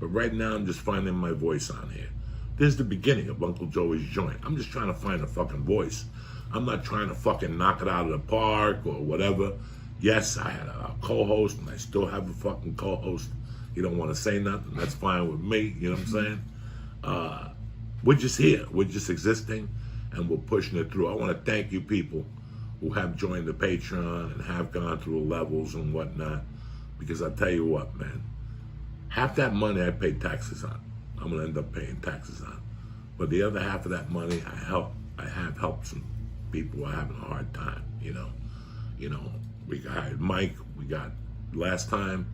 But right now, I'm just finding my voice on here. This is the beginning of Uncle Joey's Joint. I'm just trying to find a fucking voice. I'm not trying to fucking knock it out of the park or whatever. Yes, I had a co-host, and I still have a fucking co-host. You don't want to say nothing, that's fine with me, you know what I'm saying? We're just here, we're just existing, and we're pushing it through. I want to thank you people who have joined the Patreon and have gone through the levels and whatnot, because I tell you what, man, half that money I pay taxes on. I'm going to end up paying taxes on. But the other half of that money, I have helped some people who are having a hard time, you know. We got Mike, last time,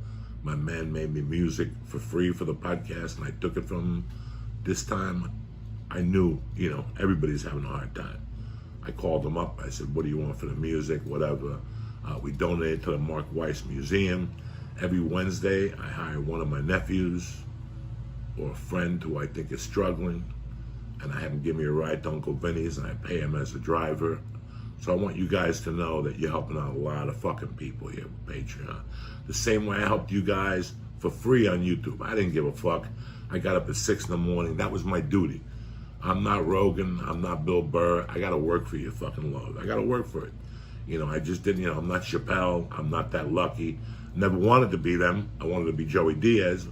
my man made me music for free for the podcast, and I took it from him. This time, I knew, everybody's having a hard time. I called him up, I said, what do you want for the music, whatever. We donated to the Mark Weiss Museum. Every Wednesday, I hire one of my nephews or a friend who I think is struggling, and I have him give me a ride to Uncle Vinny's, and I pay him as a driver. So I want you guys to know that you're helping out a lot of fucking people here with Patreon. The same way I helped you guys for free on YouTube. I didn't give a fuck. I got up at 6 in the morning. That was my duty. I'm not Rogan. I'm not Bill Burr. I got to work for your fucking love. I got to work for it. I just didn't, I'm not Chappelle. I'm not that lucky. Never wanted to be them. I wanted to be Joey Diaz.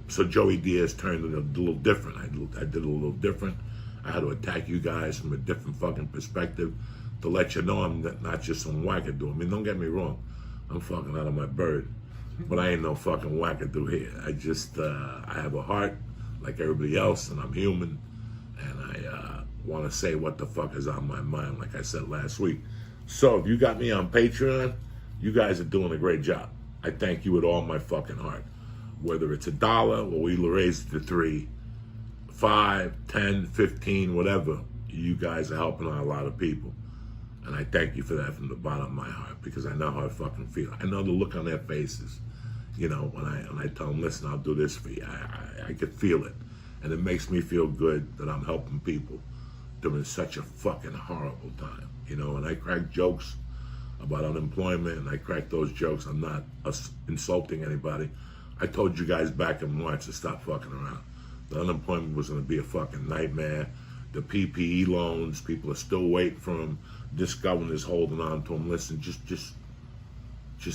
So Joey Diaz turned it a little different. I did a little different. I had to attack you guys from a different fucking perspective to let you know I'm not just some wackadoo. I mean, don't get me wrong. I'm fucking out of my bird. But I ain't no fucking wackadoo here. I just, I have a heart like everybody else, and I'm human. And I want to say what the fuck is on my mind, like I said last week. So if you got me on Patreon, you guys are doing a great job. I thank you with all my fucking heart. Whether it's $1, or we raise it to $3, $5, $10, $15, whatever, you guys are helping out a lot of people. And I thank you for that from the bottom of my heart, because I know how I fucking feel. I know the look on their faces, when I tell them, listen, I'll do this for you. I could feel it. And it makes me feel good that I'm helping people during such a fucking horrible time. And I crack jokes about unemployment, and I crack those jokes. I'm not insulting anybody. I told you guys back in March to stop fucking around. The unemployment was going to be a fucking nightmare. The PPE loans, people are still waiting for them. This governor's holding on to them. Listen, just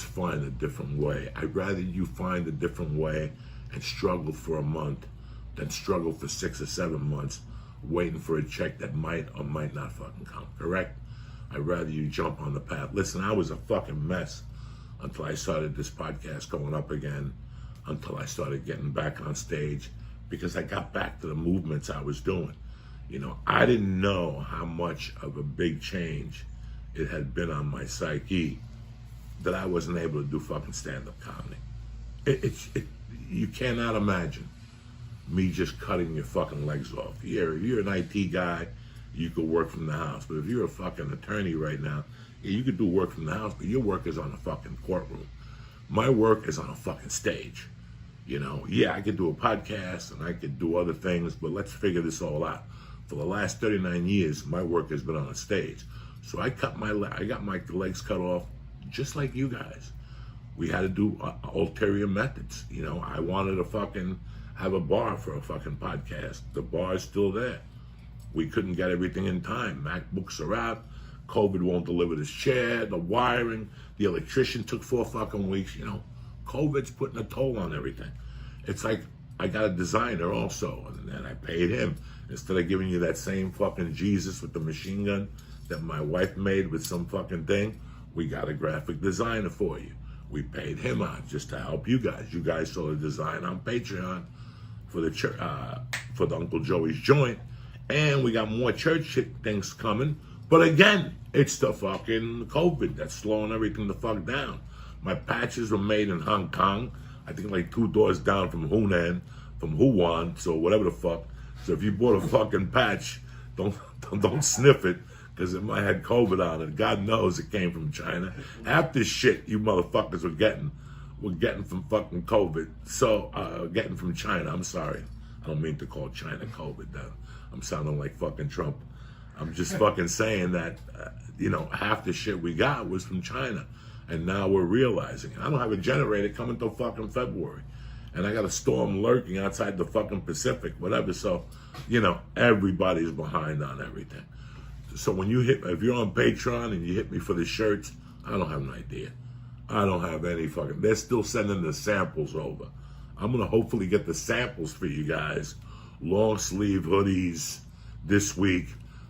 find a different way. I'd rather you find a different way and struggle for a month than struggle for 6 or 7 months waiting for a check that might or might not fucking come, correct? I'd rather you jump on the path. Listen, I was a fucking mess until I started this podcast going up again, until I started getting back on stage, because I got back to the movements I was doing. I didn't know how much of a big change it had been on my psyche that I wasn't able to do fucking stand-up comedy. You cannot imagine me just cutting your fucking legs off. You're an IT guy, you could work from the house. But if you're a fucking attorney right now, you could do work from the house, but your work is on a fucking courtroom. My work is on a fucking stage. Yeah, I could do a podcast and I could do other things, but let's figure this all out. For the last 39 years, my work has been on a stage. So I got my legs cut off just like you guys. We had to do ulterior methods. I wanted to fucking have a bar for a fucking podcast. The bar is still there. We couldn't get everything in time. MacBooks are out. COVID won't deliver this chair, the wiring, the electrician took 4 fucking weeks. COVID's putting a toll on everything. It's like I got a designer also, and then I paid him. Instead of giving you that same fucking Jesus with the machine gun that my wife made with some fucking thing, we got a graphic designer for you. We paid him out just to help you guys. You guys saw the design on Patreon for the church, for the Uncle Joey's Joint, and we got more church shit things coming. But again, it's the fucking COVID that's slowing everything the fuck down. My patches were made in Hong Kong. I think like 2 doors down from Wuhan, so whatever the fuck. So if you bought a fucking patch, don't sniff it, because it might have COVID on it. God knows it came from China. Half this shit you motherfuckers were getting from fucking COVID. So, getting from China, I'm sorry. I don't mean to call China COVID. I'm sounding like fucking Trump. I'm just fucking saying that, half the shit we got was from China. And now we're realizing it. I don't have a generator coming till fucking February. and I got a storm lurking outside the fucking Pacific, whatever. So, everybody's behind on everything. So when if you're on Patreon and you hit me for the shirts, I don't have an idea. I don't have any fucking, they're still sending the samples over. I'm going to hopefully get the samples for you guys. Long sleeve hoodies this week.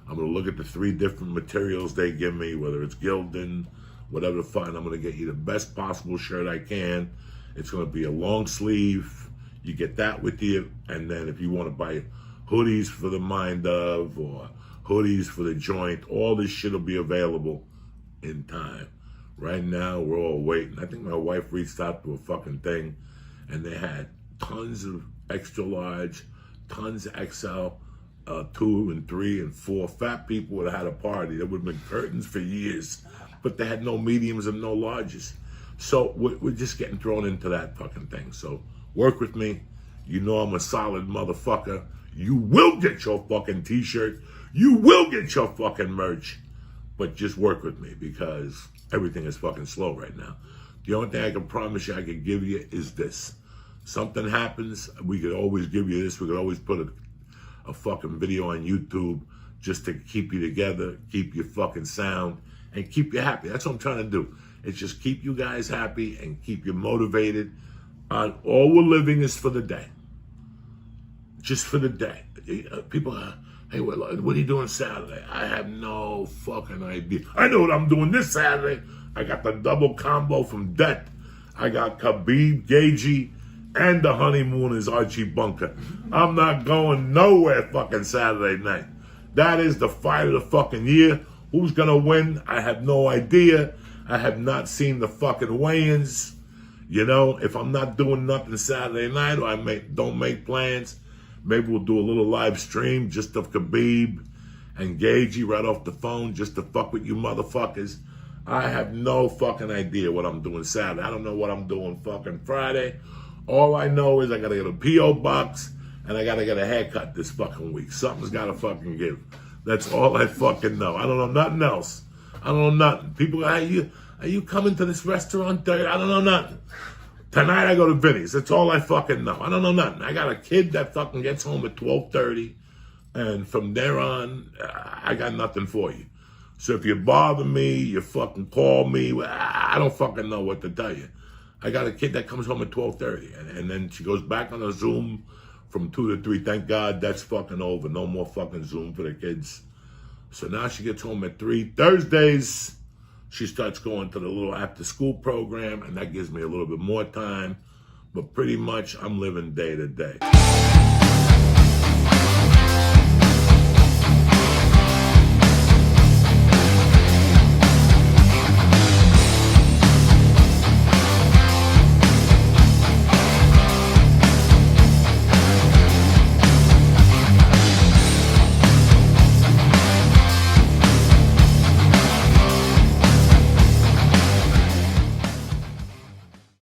I'm going to look at the 3 different materials they give me, whether it's Gildan, whatever the fuck. I'm going to get you the best possible shirt I can. It's going to be a long sleeve. You get that with you. And then if you want to buy hoodies for the Mind Of or hoodies for the Joint, all this shit will be available in time. Right now, we're all waiting. I think my wife reached out to a fucking thing, and they had tons of extra large, tons of XL, 2 and 3 and 4. Fat people would have had a party. There would have been curtains for years, but they had no mediums and no larges. So we're just getting thrown into that fucking thing. So work with me. You know I'm a solid motherfucker. You will get your fucking t-shirt. You will get your fucking merch. But just work with me because everything is fucking slow right now. The only thing I can promise you I can give you is this. Something happens, we could always give you this. We could always put a fucking video on YouTube just to keep you together, keep you fucking sound, and keep you happy. That's what I'm trying to do. It's just keep you guys happy and keep you motivated. All we're living is for the day. Just for the day. People are, hey, what are you doing Saturday? I have no fucking idea. I know what I'm doing this Saturday. I got the double combo from Det. I got Khabib, Gagey, and the honeymoon is Archie Bunker. I'm not going nowhere fucking Saturday night. That is the fight of the fucking year. Who's gonna win? I have no idea. I have not seen the fucking weigh-ins. If I'm not doing nothing Saturday night or don't make plans, maybe we'll do a little live stream just of Khabib and Gagey right off the phone just to fuck with you motherfuckers. I have no fucking idea what I'm doing Saturday. I don't know what I'm doing fucking Friday. All I know is I gotta get a P.O. box and I gotta get a haircut this fucking week. Something's gotta fucking give. That's all I fucking know. I don't know nothing else. I don't know nothing. People, are you coming to this restaurant Thursday? I don't know nothing. Tonight I go to Vinny's. That's all I fucking know. I don't know nothing. I got a kid that fucking gets home at 12:30, and from there on, I got nothing for you. So if you bother me, you fucking call me. I don't fucking know what to tell you. I got a kid that comes home at 12:30, and then she goes back on a Zoom from 2 to 3. Thank God that's fucking over. No more fucking Zoom for the kids. So now she gets home at 3. Thursdays, she starts going to the little after-school program, and that gives me a little bit more time. But pretty much, I'm living day to day.